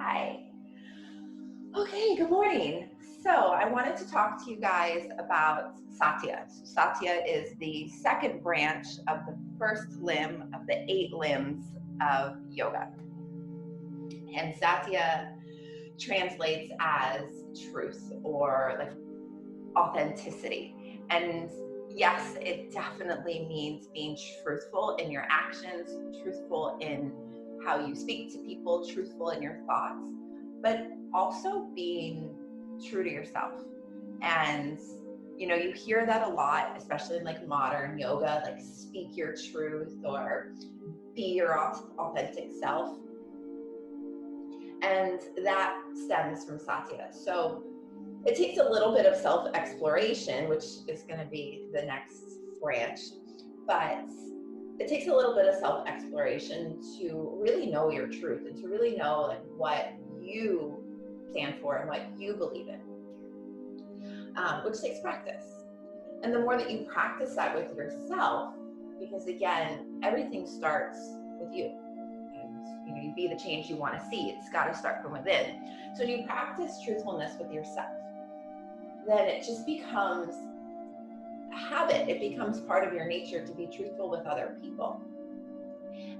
Hi. Okay, good morning. So I wanted to talk to you guys about Satya. So Satya is the second branch of the first limb of the 8 limbs of yoga. And Satya translates as truth or like authenticity. And yes, it definitely means being truthful in your actions, truthful in how you speak to people, truthful in your thoughts, but also being true to yourself. And you hear that a lot, especially in like modern yoga, like speak your truth or be your authentic self. And that stems from Satya. So it takes a little bit of self-exploration, which is going to be the next branch, but it takes a little bit of self-exploration to really know your truth and to really know like what you stand for and what you believe in, which takes practice. And the more that you practice that with yourself, because again, everything starts with you. And you be the change you want to see. It's got to start from within. So when you practice truthfulness with yourself, then it just becomes a habit. It becomes part of your nature to be truthful with other people.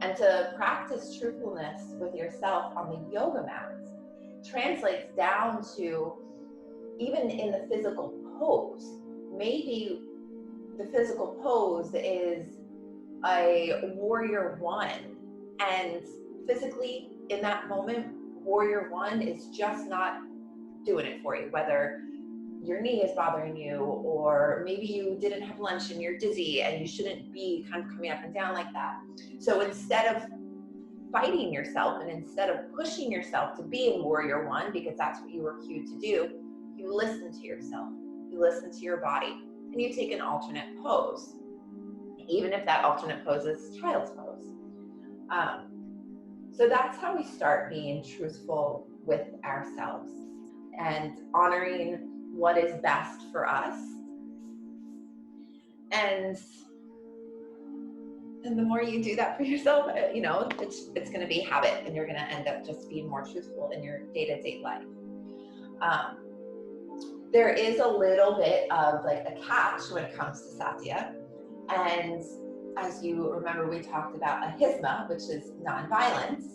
And to practice truthfulness with yourself on the yoga mats translates down to even in the physical pose. Maybe the physical pose is a warrior one, and physically in that moment, warrior one is just not doing it for you, whether your knee is bothering you, or maybe you didn't have lunch and you're dizzy and you shouldn't be kind of coming up and down like that. So instead of fighting yourself and instead of pushing yourself to be in warrior one, because that's what you were cued to do, you listen to yourself, you listen to your body, and you take an alternate pose, even if that alternate pose is child's pose. So that's how we start being truthful with ourselves and honoring what is best for us. And the more you do that for yourself, it's going to be habit, and you're going to end up just being more truthful in your day-to-day life. There is a little bit of like a catch when it comes to Satya. And as you remember, we talked about ahimsa, which is nonviolence.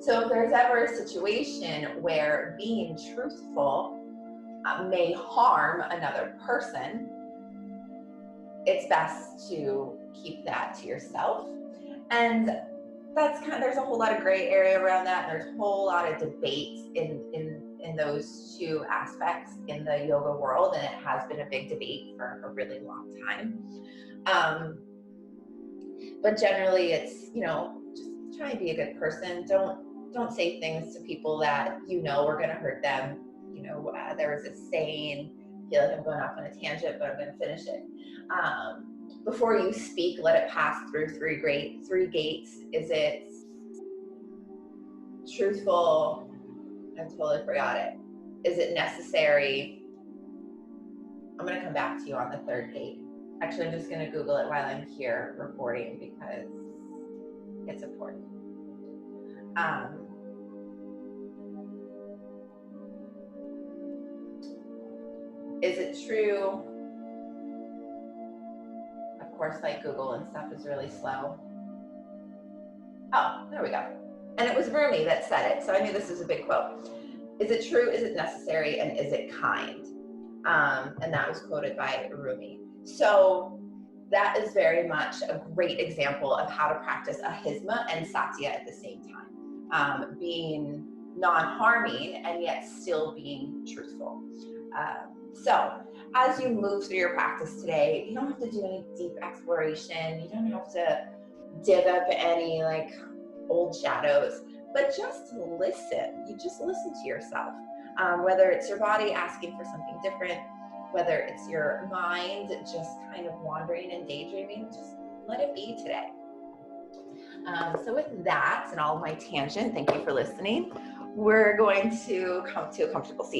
So if there's ever a situation where being truthful may harm another person, it's best to keep that to yourself. And there's a whole lot of gray area around that. And there's a whole lot of debates in those two aspects in the yoga world. And it has been a big debate for a really long time. But generally it's, just try and be a good person. Don't say things to people that are going to hurt them. There was a saying, I feel like I'm going off on a tangent, but I'm going to finish it. Before you speak, let it pass through three gates. Is it truthful? I totally forgot it. Is it necessary? I'm going to come back to you on the third gate. Actually, I'm just going to Google it while I'm here recording because it's important. Is it true? Of course, like Google and stuff is really slow. Oh, there we go. And it was Rumi that said it, so I knew this is a big quote. Is it true? Is it necessary? And is it kind? And that was quoted by Rumi. So that is very much a great example of how to practice ahimsa and satya at the same time. Being non-harming and yet still being truthful. So as you move through your practice today, you don't have to do any deep exploration. You don't have to dig up any like old shadows, but just listen. You just listen to yourself. Whether it's your body asking for something different, whether it's your mind just kind of wandering and daydreaming, just let it be today. So with that and all my tangent, thank you for listening. We're going to come to a comfortable seat.